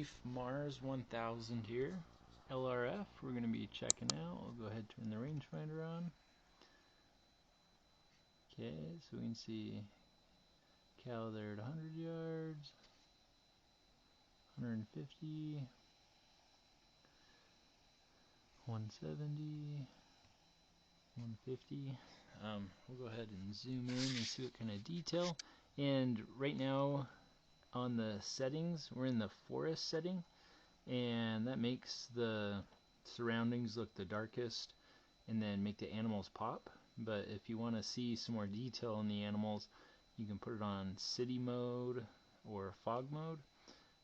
Leaf Mars 1000 here, LRF. We're going to be checking out. I'll go ahead and turn the rangefinder on. Okay, so we can see cow there at 100 yards, 150, 170, 150. We'll go ahead and zoom in and see what kind of detail. And right now on the settings, we're in the forest setting, and that makes the surroundings look the darkest and then make the animals pop. But if you want to see some more detail in the animals, you can put it on city mode or fog mode.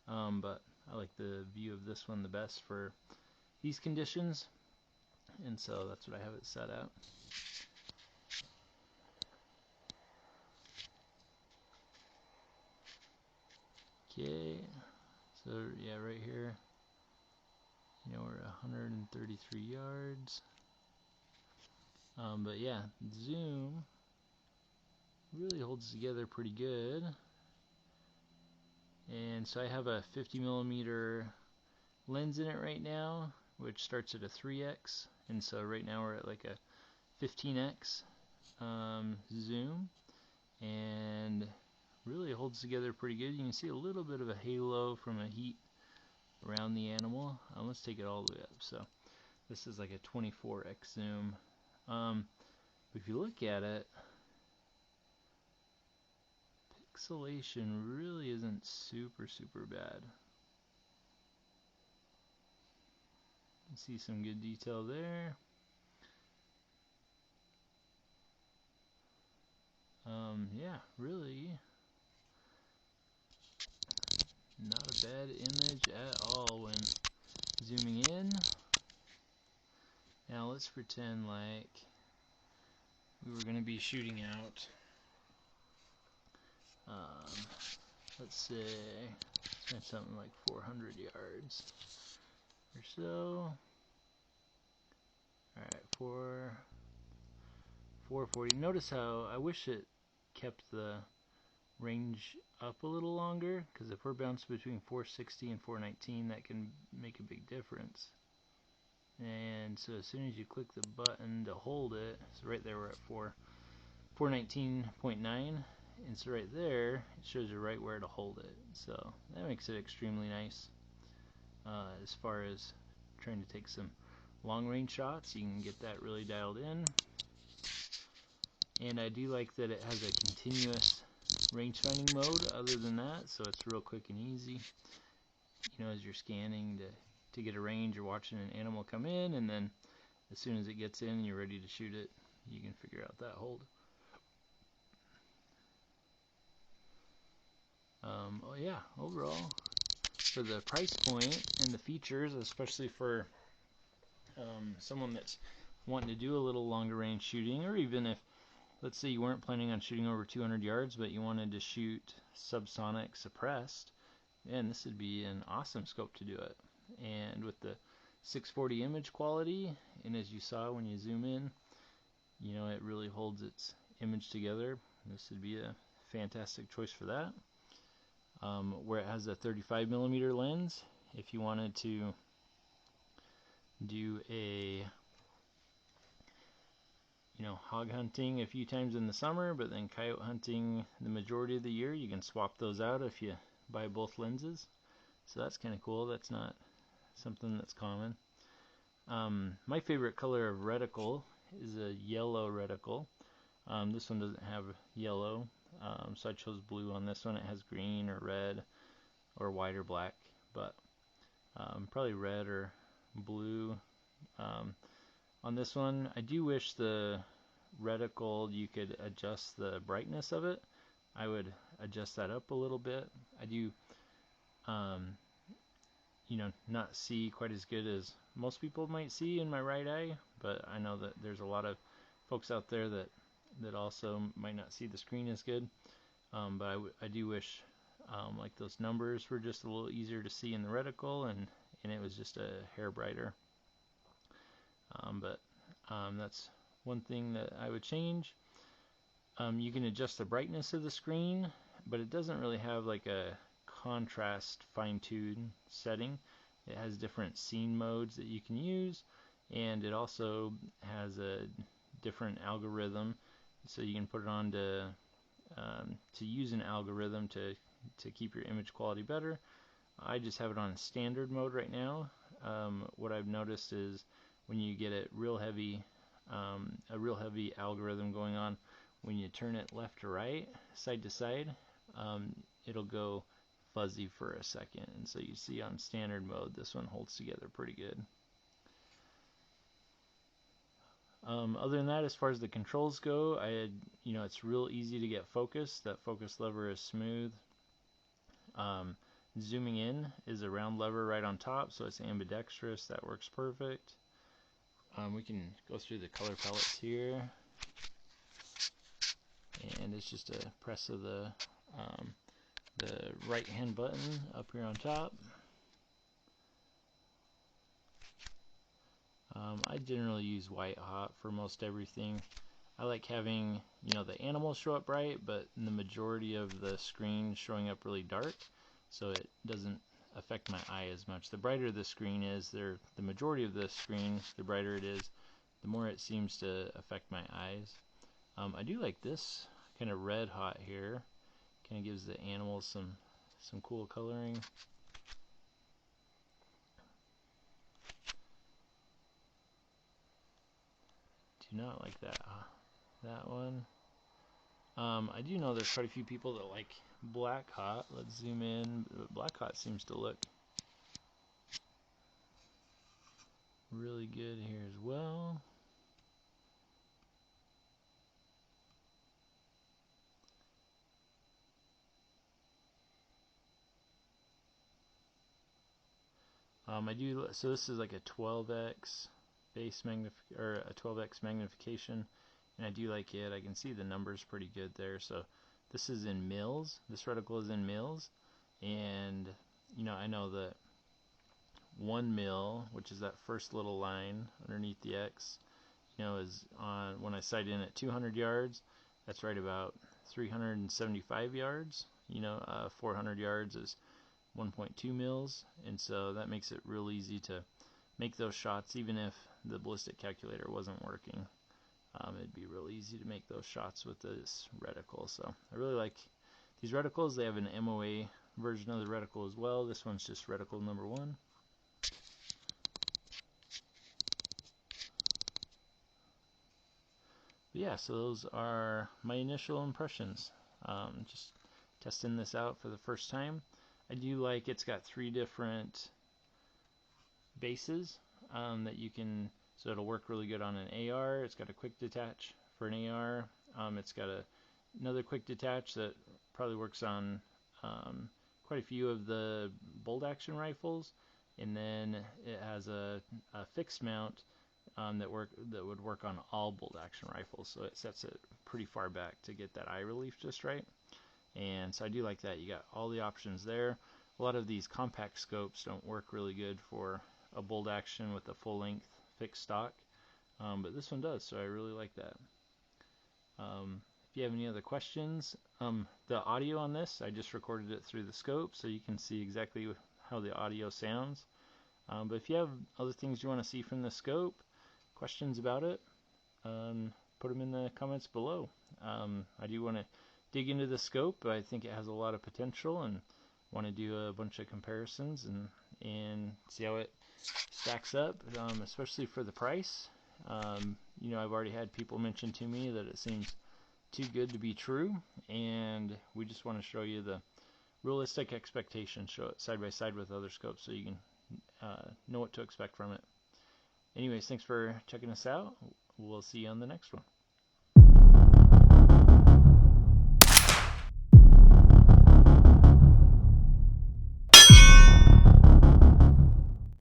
But I like the view of this one the best for these conditions, and so that's what I have it set at. Okay, so yeah, right here, we're at 133 yards. But yeah, zoom really holds together pretty good. And so I have a 50mm lens in it right now, which starts at a 3x, and so right now we're at like a 15x zoom, and really holds together pretty good. You can see a little bit of a halo from a heat around the animal. Let's take it all the way up. So this is like a 24x zoom. But if you look at it, pixelation really isn't super bad. You can see some good detail there. Yeah, really not a bad image at all when zooming in. Now let's pretend like we were going to be shooting out, let's say something like 400 yards or so. Alright, 440. Notice how I wish it kept the range up a little longer, because if we're bouncing between 460 and 419, that can make a big difference. And so as soon as you click the button to hold it, so right there we're at 419.9, and so right there it shows you right where to hold it. So that makes it extremely nice. As far as trying to take some long range shots, you can get that really dialed in. And I do like that it has a continuous range finding mode other than that, so it's real quick and easy, as you're scanning to get a range or watching an animal come in, and then as soon as it gets in and you're ready to shoot it, you can figure out that hold. Oh yeah, overall, for the price point and the features, especially for someone that's wanting to do a little longer range shooting, or even if, let's say, you weren't planning on shooting over 200 yards, but you wanted to shoot subsonic suppressed, man, this would be an awesome scope to do it. And with the 640 image quality, and as you saw when you zoom in, it really holds its image together. This would be a fantastic choice for that. Where it has a 35mm lens, if you wanted to do a hog hunting a few times in the summer, but then coyote hunting the majority of the year, you can swap those out if you buy both lenses. So that's kind of cool. That's not something that's common. My favorite color of reticle is a yellow reticle. This one doesn't have yellow, so I chose blue on this one. It has green or red or white or black, but probably red or blue. On this one, I do wish the reticle, you could adjust the brightness of it. I would adjust that up a little bit. I do not see quite as good as most people might see in my right eye, but I know that there's a lot of folks out there that also might not see the screen as good. But I do wish like those numbers were just a little easier to see in the reticle, and it was just a hair brighter. But that's one thing that I would change. You can adjust the brightness of the screen, but it doesn't really have like a contrast fine-tune setting. It has different scene modes that you can use, and it also has a different algorithm, so you can put it on to use an algorithm to keep your image quality better. I just have it on standard mode right now. What I've noticed is when you get it real heavy, a real heavy algorithm going on, when you turn it left to right, side to side, it'll go fuzzy for a second. And so you see on standard mode, this one holds together pretty good. Other than that, as far as the controls go, it's real easy to get focus. That focus lever is smooth. Zooming in is a round lever right on top, so it's ambidextrous. That works perfect. We can go through the color palettes here, and it's just a press of the right hand button up here on top. I generally use white hot for most everything. I like having the animals show up bright, but the majority of the screen showing up really dark, so it doesn't affect my eye as much. The brighter the screen is, the majority of the screen, the brighter it is, the more it seems to affect my eyes. I do like this kind of red hot here. Kind of gives the animals some cool coloring. Do not like that one. I do know there's quite a few people that like black hot. Let's zoom in. Black hot seems to look really good here as well. So this is like a 12x base or a 12x magnification, and I do like it. I can see the numbers pretty good there. So this is in mils. This reticle is in mils, and I know that 1 mil, which is that first little line underneath the X, is on when I sight in at 200 yards. That's right about 375 yards. 400 yards is 1.2 mils, and so that makes it real easy to make those shots even if the ballistic calculator wasn't working. It'd be real easy to make those shots with this reticle. So I really like these reticles. They have an MOA version of the reticle as well. This one's just reticle number 1. But yeah, so those are my initial impressions. Just testing this out for the first time. I do like it's got 3 different bases that you can, so it'll work really good on an AR. It's got a quick detach for an AR. It's got another quick detach that probably works on quite a few of the bolt action rifles, and then it has a fixed mount that would work on all bolt action rifles, so it sets it pretty far back to get that eye relief just right. And so I do like that. You got all the options there. A lot of these compact scopes don't work really good for a bolt action with a full length fixed stock, but this one does, so I really like that. If you have any other questions, the audio on this, I just recorded it through the scope so you can see exactly how the audio sounds. But if you have other things you want to see from the scope, questions about it, put them in the comments below. I do want to dig into the scope. I think it has a lot of potential and want to do a bunch of comparisons and see how it stacks up, especially for the price. I've already had people mention to me that it seems too good to be true, and we just want to show you the realistic expectations, show it side by side with other scopes so you can know what to expect from it. Anyways, thanks for checking us out. We'll see you on the next one.